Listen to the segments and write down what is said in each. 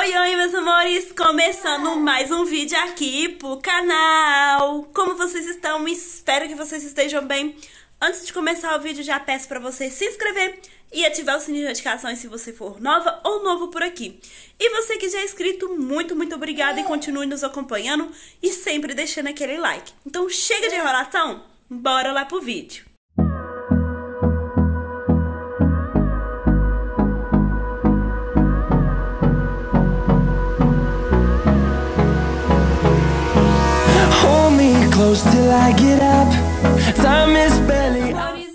Oi, meus amores! Começando mais um vídeo aqui pro canal. Como vocês estão? Espero que vocês estejam bem. Antes de começar o vídeo, já peço pra você se inscrever e ativar o sininho de notificações se você for nova ou novo por aqui. E você que já é inscrito, muito obrigada e continue nos acompanhando e sempre deixando aquele like. Então chega de enrolação, bora lá pro vídeo.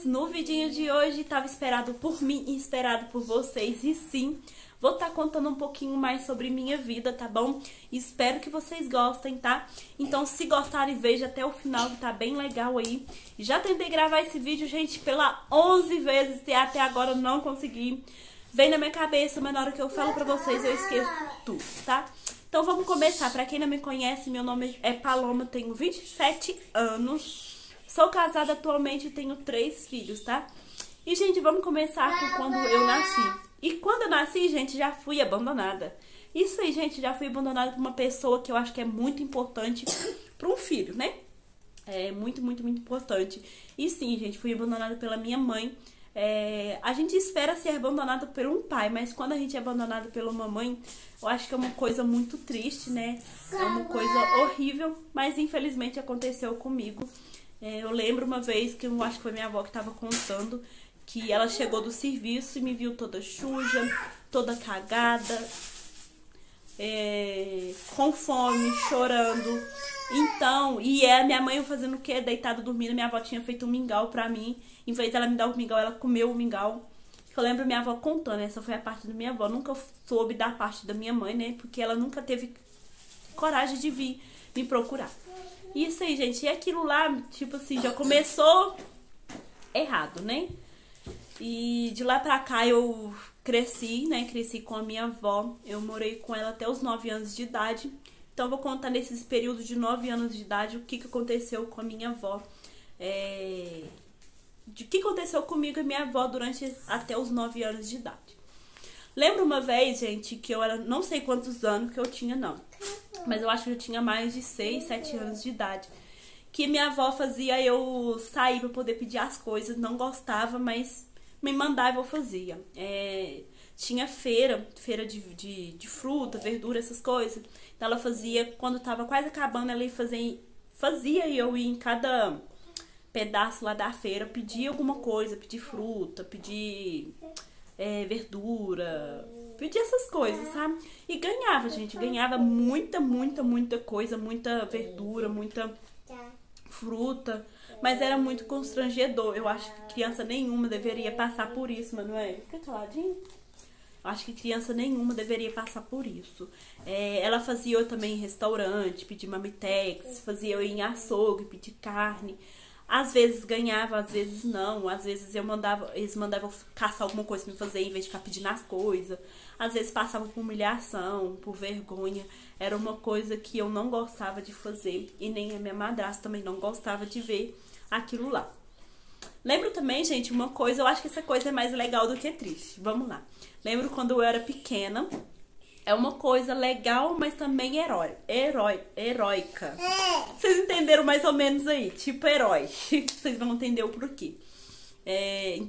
No vidinho de hoje estava esperado por mim e esperado por vocês. E sim, vou estar contando um pouquinho mais sobre minha vida, tá bom? Espero que vocês gostem, tá? Então se gostarem, veja até o final que tá bem legal aí. Já tentei gravar esse vídeo, gente, pela 11 vezes e até agora não consegui. Vem na minha cabeça, mas na hora que eu falo pra vocês eu esqueço tudo, tá? Então vamos começar. Pra quem não me conhece, meu nome é Paloma, tenho 27 anos. Sou casada atualmente e tenho 3 filhos, tá? E, gente, vamos começar com quando eu nasci. E quando eu nasci, gente, já fui abandonada. Isso aí, gente, já fui abandonada por uma pessoa que eu acho que é muito importante para um filho, né? É muito importante. E sim, gente, fui abandonada pela minha mãe. A gente espera ser abandonado por um pai, mas quando a gente é abandonado pela uma mãe, eu acho que é uma coisa muito triste, né? É uma coisa horrível, mas infelizmente aconteceu comigo. Eu lembro uma vez que eu acho que foi minha avó que estava contando que ela chegou do serviço e me viu toda suja, toda cagada, com fome, chorando. Então, e minha mãe fazendo o quê? Deitada dormindo, minha avó tinha feito um mingau pra mim. Em vez dela me dar o mingau, ela comeu o mingau. Eu lembro minha avó contando, essa foi a parte da minha avó. Nunca soube da parte da minha mãe, né? Porque ela nunca teve coragem de vir me procurar. Isso aí, gente, e aquilo lá, tipo assim, já começou errado, né? E de lá pra cá eu cresci, né? Cresci com a minha avó. Eu morei com ela até os 9 anos de idade. Então eu vou contar nesses períodos de 9 anos de idade o que aconteceu com a minha avó. De que aconteceu comigo e minha avó durante até os 9 anos de idade. Lembro uma vez, gente, que eu era, não sei quantos anos que eu tinha, não. Mas eu acho que eu tinha mais de 6, 7 anos de idade. Que minha avó fazia eu sair pra poder pedir as coisas. Não gostava, mas me mandava e eu fazia. Tinha feira de fruta, verdura, essas coisas. Então ela fazia, quando tava quase acabando, ela fazia eu ir em cada pedaço lá da feira, pedir alguma coisa, pedir fruta, pedir verdura, pedir essas coisas, sabe? E ganhava, gente, ganhava muita coisa, muita verdura, muita fruta, mas era muito constrangedor. Eu acho que criança nenhuma deveria passar por isso, Manoel. Fica caladinho. Acho que criança nenhuma deveria passar por isso. Ela fazia eu também em restaurante, pedir marmitex, fazia eu ir em açougue, pedir carne. Às vezes ganhava, às vezes não. Às vezes eles mandavam caçar alguma coisa pra me fazer em vez de ficar pedindo as coisas. Às vezes passavam por humilhação, por vergonha. Era uma coisa que eu não gostava de fazer. E nem a minha madrasta também não gostava de ver aquilo lá. Lembro também, gente, uma coisa, eu acho que essa coisa é mais legal do que triste. Vamos lá. Lembro quando eu era pequena. É uma coisa legal, mas também heróica. Vocês entenderam mais ou menos aí? Tipo herói. Vocês vão entender o porquê.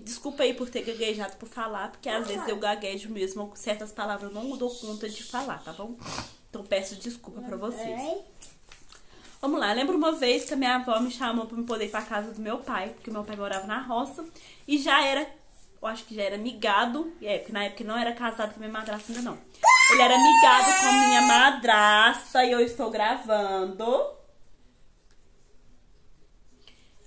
Desculpa aí por ter gaguejado por falar, porque às vezes eu gaguejo mesmo. Certas palavras eu não dou conta de falar, tá bom? Então peço desculpa pra vocês. Vamos lá, lembro uma vez que a minha avó me chamou pra eu poder ir pra casa do meu pai, porque meu pai morava na roça. E já era, eu acho que já era migado. Porque na época não era casado com a minha madrasta ainda não. Ele era migado com a minha madrasta e eu estou gravando.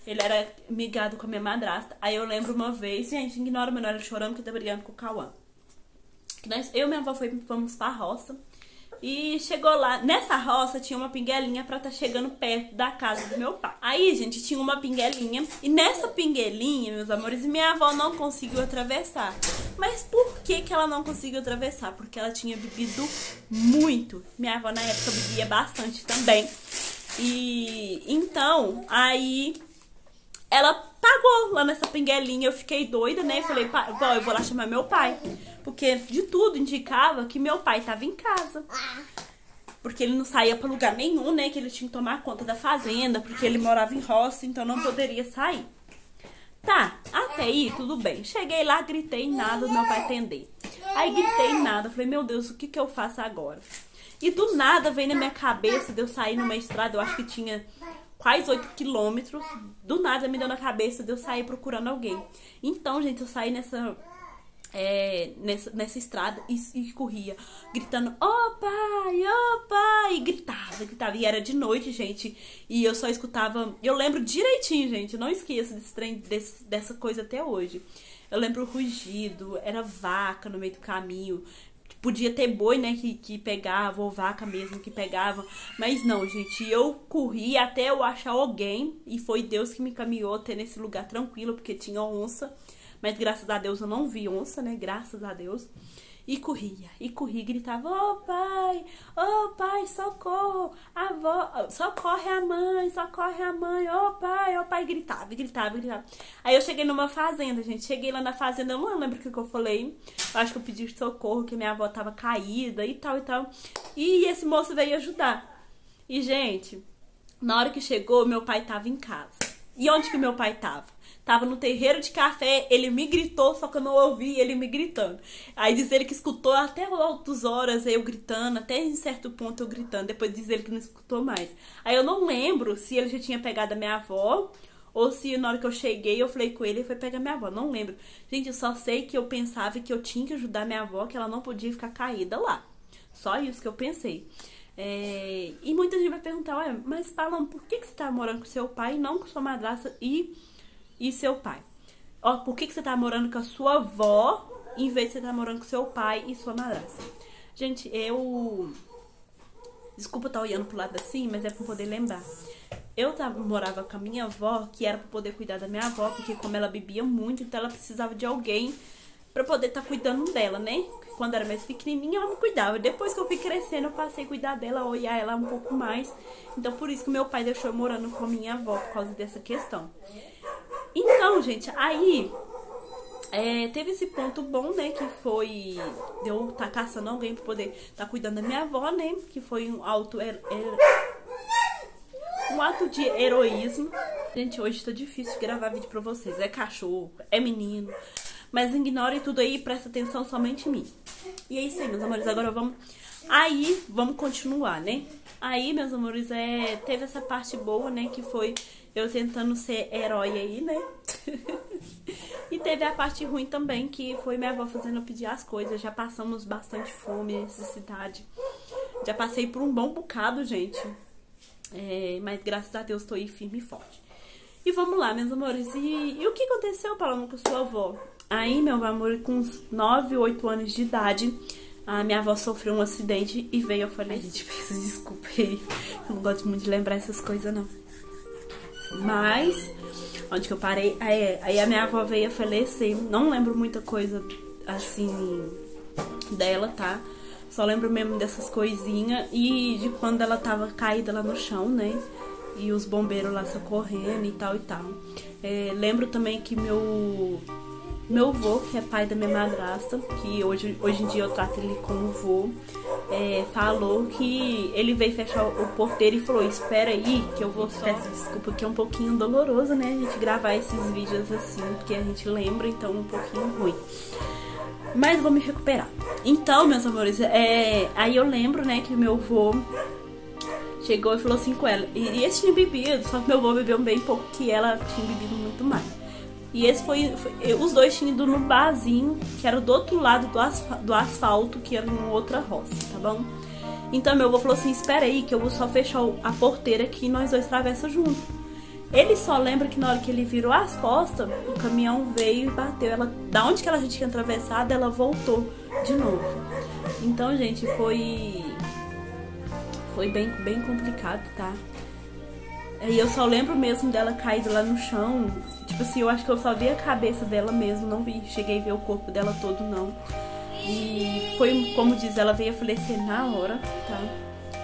Ele era migado com a minha madrasta. Aí eu lembro uma vez, gente, ignora o meu nome chorando que eu tô brigando com o Cauã. Eu e minha avó fomos pra roça. E chegou lá, nessa roça tinha uma pinguelinha pra estar chegando perto da casa do meu pai. Aí, gente, tinha uma pinguelinha. E nessa pinguelinha, meus amores, minha avó não conseguiu atravessar. Mas por que ela não conseguiu atravessar? Porque ela tinha bebido muito. Minha avó na época bebia bastante também. E então, aí ela pagou lá nessa pinguelinha. Eu fiquei doida, né? Falei, vó, eu vou lá chamar meu pai. porque de tudo indicava que meu pai tava em casa. Porque ele não saía pra lugar nenhum, né? Que ele tinha que tomar conta da fazenda, porque ele morava em roça, então não poderia sair. Tá, até aí tudo bem. Cheguei lá, gritei, nada, meu pai atender. Aí gritei, nada, falei, meu Deus, o que que eu faço agora? E do nada veio na minha cabeça de eu sair numa estrada, eu acho que tinha quase 8 quilômetros. Do nada me deu na cabeça de eu sair procurando alguém. Então, gente, eu saí nessa estrada e corria, gritando, ô pai, e gritava, e era de noite, gente, e eu só escutava, eu lembro direitinho, gente, eu não esqueço dessa coisa até hoje, eu lembro o rugido, era vaca no meio do caminho, podia ter boi, né, que pegava, ou vaca mesmo que pegava, mas não, gente, eu corri até eu achar alguém, e foi Deus que me encaminhou até nesse lugar tranquilo, porque tinha onça. Mas graças a Deus eu não vi onça, né? Graças a Deus. E corria, gritava, ô pai, socorro, avó, socorre a mãe, ô pai, gritava. Aí eu cheguei numa fazenda, gente, cheguei lá na fazenda, eu não lembro o que eu falei, eu acho que eu pedi socorro, que minha avó tava caída e tal. E esse moço veio ajudar. E, gente, na hora que chegou, meu pai tava em casa. E onde que meu pai tava? Tava no terreiro de café, ele me gritou, só que eu não ouvi ele me gritando. Aí diz ele que escutou até altas horas eu gritando, até em certo ponto eu gritando. Depois diz ele que não escutou mais. Aí eu não lembro se ele já tinha pegado a minha avó, ou se na hora que eu cheguei eu falei com ele e foi pegar minha avó. Não lembro. Gente, eu só sei que eu pensava que eu tinha que ajudar minha avó, que ela não podia ficar caída lá. Só isso que eu pensei. E muita gente vai perguntar, ué, mas Paloma, por que você tá morando com seu pai e não com sua madrasta e seu pai? Ó, por que você tá morando com a sua avó em vez de você tá morando com seu pai e sua madrasta? Gente, desculpa estar olhando pro lado assim, mas é pra poder lembrar. Eu morava com a minha avó, que era pra poder cuidar da minha avó, porque como ela bebia muito, então ela precisava de alguém pra poder estar cuidando dela, né? Quando era mais pequenininha, ela me cuidava. Depois que eu fui crescendo, eu passei a cuidar dela, olhar ela um pouco mais. Então, por isso que meu pai deixou eu morando com a minha avó, por causa dessa questão. Então, gente, aí teve esse ponto bom, né, que foi de eu estar caçando alguém pra poder estar cuidando da minha avó, né, que foi um ato de heroísmo. Gente, hoje tá difícil de gravar vídeo pra vocês, é cachorro, é menino, mas ignore tudo aí e presta atenção somente em mim. E é isso aí, meus amores, agora vamos continuar, né. Aí, meus amores, teve essa parte boa, né, que foi eu tentando ser herói aí, né? E teve a parte ruim também, que foi minha avó fazendo eu pedir as coisas. Já passamos bastante fome, necessidade. Já passei por um bom bocado, gente. Mas graças a Deus tô aí firme e forte. E vamos lá, meus amores. E o que aconteceu, Paloma, com sua avó? Aí, meu amor, com uns 9, 8 anos de idade, a minha avó sofreu um acidente e veio. Eu falei, gente, peço desculpa aí. Eu não gosto muito de lembrar essas coisas, não. Mas, onde que eu parei? Aí a minha avó veio a falecer. Não lembro muita coisa, assim, dela, tá? Só lembro mesmo dessas coisinhas. E de quando ela tava caída lá no chão, né? E os bombeiros lá socorrendo e tal. Lembro também que meu avô, que é pai da minha madrasta, que hoje em dia eu trato ele como vô, falou que ele veio fechar o porteiro e falou, espera aí que eu vou só... Peço desculpa, que é um pouquinho doloroso, né, a gente gravar esses vídeos assim, porque a gente lembra, então um pouquinho ruim. Mas vou me recuperar. Então, meus amores, aí eu lembro, né, que o meu avô chegou e falou assim com ela, e esse tinha bebido, só que meu avô bebeu bem pouco, que ela tinha bebido muito mais. E esse os dois tinham ido no barzinho, que era do outro lado do asfalto, que era em outra roça, tá bom? Então meu avô falou assim, espera aí que eu vou só fechar a porteira aqui e nós dois atravessamos junto. Ele só lembra que na hora que ele virou as costas, o caminhão veio e bateu ela. Da onde que ela já tinha atravessado, ela voltou de novo. Então, gente, foi bem, bem complicado, tá? E eu só lembro mesmo dela caída lá no chão. Tipo assim, eu acho que eu só vi a cabeça dela mesmo, não cheguei a ver o corpo dela todo, não. E foi, como diz, ela veio a falecer na hora, tá?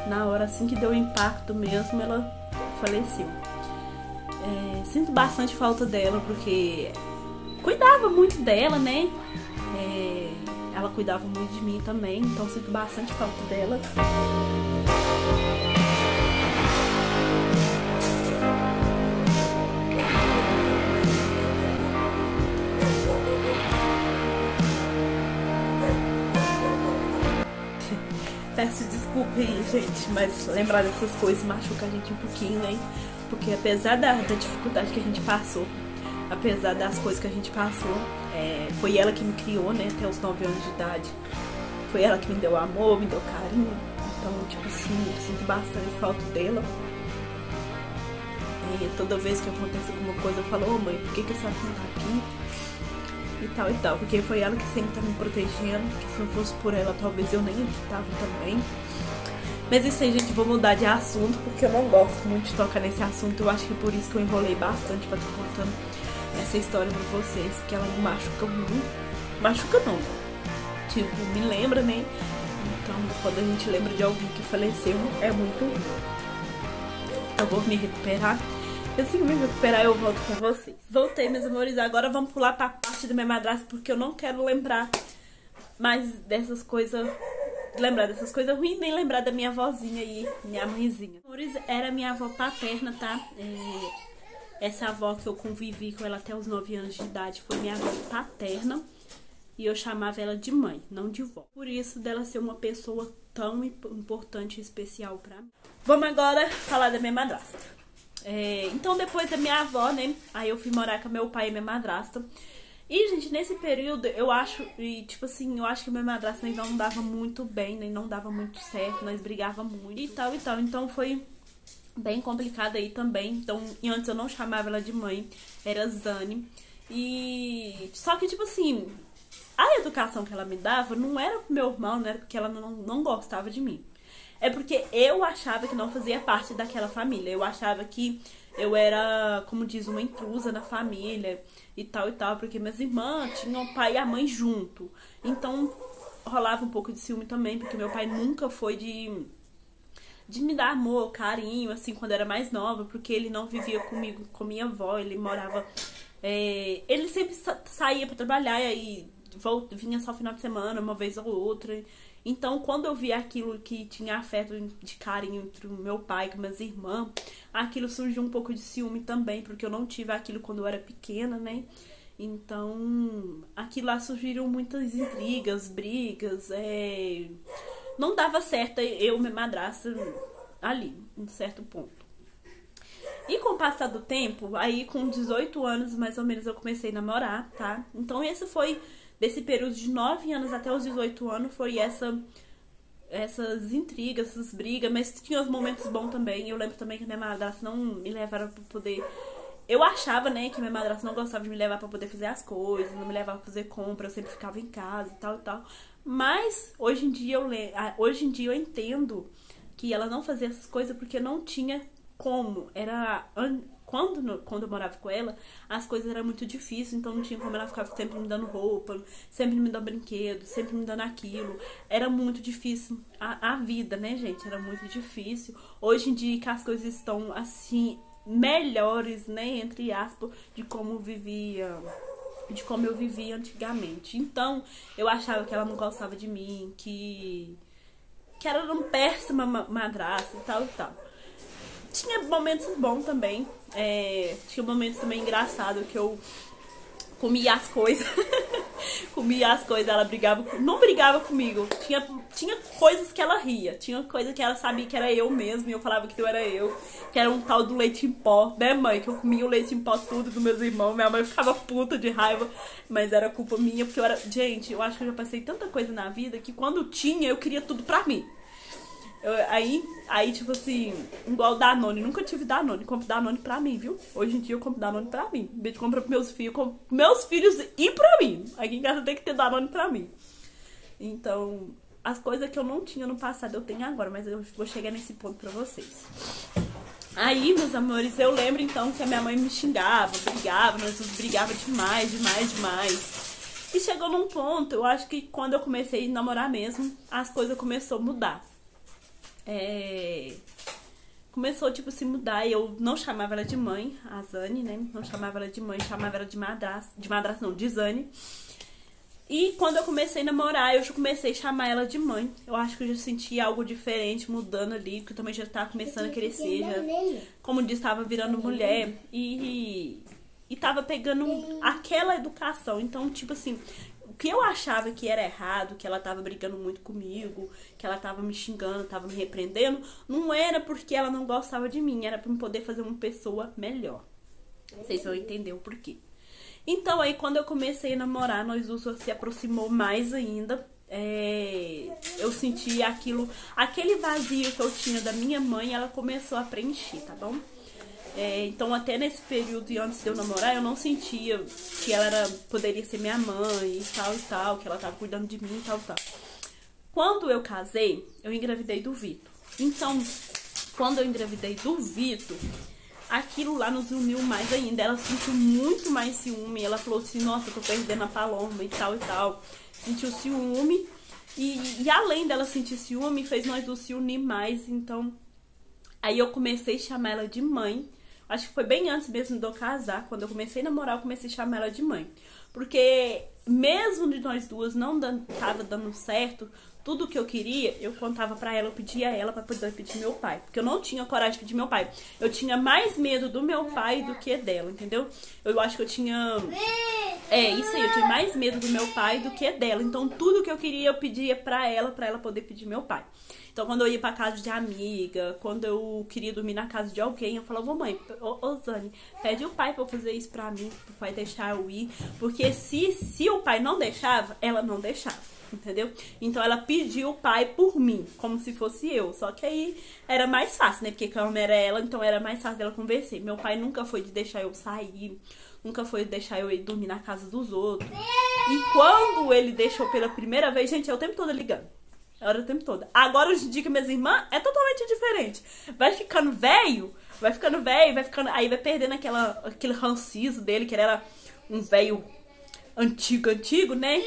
Na hora, assim que deu o impacto mesmo, ela faleceu. Sinto bastante falta dela, porque cuidava muito dela, né? ela cuidava muito de mim também, então sinto bastante falta dela. Peço desculpa aí, gente, mas lembrar dessas coisas machuca a gente um pouquinho, né? Porque apesar da dificuldade que a gente passou, apesar das coisas que a gente passou, foi ela que me criou, né? Até os 9 anos de idade. Foi ela que me deu amor, me deu carinho. Então, tipo assim, eu sinto bastante falta dela. E toda vez que acontece alguma coisa, eu falo, ô mãe, por que a senhora não tá aqui? E tal, porque foi ela que sempre tá me protegendo, porque se não fosse por ela, talvez eu nem aqui tava também. Mas isso aí, gente, vou mudar de assunto, porque eu não gosto muito de tocar nesse assunto. Eu acho que por isso que eu enrolei bastante pra estar contando essa história pra vocês, porque ela me machuca muito. Machuca não, tipo, me lembra, né? Então, quando a gente lembra de alguém que faleceu, é muito ruim. Então, vou me recuperar. Assim que me recuperar, eu volto com vocês. Voltei, meus amores. Agora vamos pular pra parte da minha madrasta, porque eu não quero lembrar mais dessas coisas. Lembrar dessas coisas ruins, nem lembrar da minha avózinha aí, minha mãezinha. Amores, era minha avó paterna, tá? Essa avó que eu convivi com ela até os 9 anos de idade foi minha avó paterna. E eu chamava ela de mãe, não de vó. Por isso dela ser uma pessoa tão importante e especial pra mim. Vamos agora falar da minha madrasta. Então depois da minha avó, né, aí eu fui morar com meu pai e minha madrasta. E, gente, nesse período, eu acho, tipo assim, eu acho que minha madrasta ainda não dava muito bem, né, não dava muito certo, nós brigávamos muito e tal. Então foi bem complicado aí também. Então, e antes eu não chamava ela de mãe, era Zane. E só que, tipo assim, a educação que ela me dava não era pro meu irmão, não era porque ela não gostava de mim. É porque eu achava que não fazia parte daquela família. Eu achava que eu era, como diz, uma intrusa na família e tal, porque minhas irmãs tinham o pai e a mãe junto. Então, rolava um pouco de ciúme também, porque meu pai nunca foi de me dar amor, carinho, assim, quando eu era mais nova, porque ele não vivia comigo, com minha avó, ele morava... ele sempre saía pra trabalhar e aí vinha só final de semana, uma vez ou outra. Então, quando eu vi aquilo que tinha afeto de carinho entre o meu pai com minhas irmãs, aquilo surgiu um pouco de ciúme também, porque eu não tive aquilo quando eu era pequena, né? Então, aquilo lá surgiram muitas intrigas, brigas, não dava certo eu e minha madrasta ali, em certo ponto. E com o passar do tempo, aí com 18 anos mais ou menos eu comecei a namorar, tá? Então esse foi... Desse período de 9 anos até os 18 anos foi essas intrigas, essas brigas, mas tinha os momentos bons também. Eu lembro também que minha madrasta não me levava pra poder... Eu achava, né, que minha madrasta não gostava de me levar pra poder fazer as coisas, não me levava pra fazer compra, eu sempre ficava em casa e tal. Mas hoje em dia eu entendo que ela não fazia essas coisas porque não tinha como. Quando eu morava com ela, as coisas eram muito difíceis, então não tinha como ela ficar sempre me dando roupa, sempre me dando brinquedo, sempre me dando aquilo. Era muito difícil a vida, né, gente? Era muito difícil. Hoje em dia que as coisas estão, assim, melhores, né, entre aspas, de como eu vivia antigamente. Então, eu achava que ela não gostava de mim, que ela era uma péssima madrasta e tal. Tinha momentos bons também. Tinha momentos também engraçados que eu comia as coisas. Ela brigava. Não brigava comigo. Tinha coisas que ela ria. Tinha coisas que ela sabia que era eu mesmo. E eu falava que eu era eu. Que era um tal do leite em pó, né, mãe? Que eu comia o leite em pó tudo dos meus irmãos. Minha mãe ficava puta de raiva. Mas era culpa minha. Porque eu era... Gente, eu acho que eu já passei tanta coisa na vida que quando tinha, eu queria tudo pra mim. Aí, tipo assim, igual Danone, nunca tive Danone, compro Danone pra mim, viu? Hoje em dia eu compro Danone pra mim. Em vez de comprar pros meus filhos, compro pros meus filhos e pra mim. Aqui em casa tem que ter Danone pra mim. Então, as coisas que eu não tinha no passado eu tenho agora, mas eu vou chegar nesse ponto pra vocês. Aí, meus amores, eu lembro então que a minha mãe me xingava, brigava, nós brigava demais. E chegou num ponto, eu acho que quando eu comecei a namorar mesmo, as coisas começaram a mudar. Começou, tipo, se mudar. E eu não chamava ela de mãe, a Zane, né? Não chamava ela de mãe, chamava ela de madrasta. De madrasta não, de Zane. E quando eu comecei a namorar, eu já comecei a chamar ela de mãe. Eu acho que eu já senti algo diferente mudando ali, porque eu também já tava começando a crescer, já, como disse, tava virando mulher e tava pegando aquela educação. Então, tipo assim, o que eu achava que era errado, que ela tava brigando muito comigo, que ela tava me xingando, tava me repreendendo, não era porque ela não gostava de mim, era pra eu poder fazer uma pessoa melhor. Vocês vão entender o porquê. Então, aí, quando eu comecei a namorar, nós duas se aproximou mais ainda. Eu senti aquele vazio que eu tinha da minha mãe, ela começou a preencher, tá bom? Então, até nesse período e antes de eu namorar, eu não sentia que ela poderia ser minha mãe e tal, que ela tava cuidando de mim e tal. Quando eu casei, eu engravidei do Vitor. Então, quando eu engravidei do Vitor, aquilo lá nos uniu mais ainda. Ela sentiu muito mais ciúme. Ela falou assim, nossa, eu tô perdendo a Paloma e tal. Sentiu ciúme. E além dela sentir ciúme, fez nós duas se unir mais. Então, aí eu comecei a chamar ela de mãe. Acho que foi bem antes mesmo de eu casar. Quando eu comecei a namorar, eu comecei a chamar ela de mãe. Porque mesmo de nós duas não tava dando certo, tudo que eu queria, eu contava pra ela, eu pedia a ela pra poder pedir meu pai. Porque eu não tinha coragem de pedir meu pai. Eu tinha mais medo do meu pai do que dela, entendeu? Eu acho que eu tinha... isso aí, eu tinha mais medo do meu pai do que dela. Então tudo que eu queria, eu pedia pra ela poder pedir meu pai. Então, quando eu ia pra casa de amiga, quando eu queria dormir na casa de alguém, eu falava, mãe, ô Zane, pede o pai pra eu fazer isso pra mim, pro pai deixar eu ir. Porque se o pai não deixava, ela não deixava, entendeu? Então, ela pediu o pai por mim, como se fosse eu. Só que aí era mais fácil, né? Porque como era ela, então era mais fácil dela convencer. Meu pai nunca foi de deixar eu sair, nunca foi de deixar eu ir dormir na casa dos outros. E quando ele deixou pela primeira vez, gente, é o tempo todo ligando. Era o tempo todo. Agora, hoje em dia, que minhas irmãs é totalmente diferente. Vai ficando velho, aí vai perdendo aquele ranciço dele, que ele era um velho antigo, né?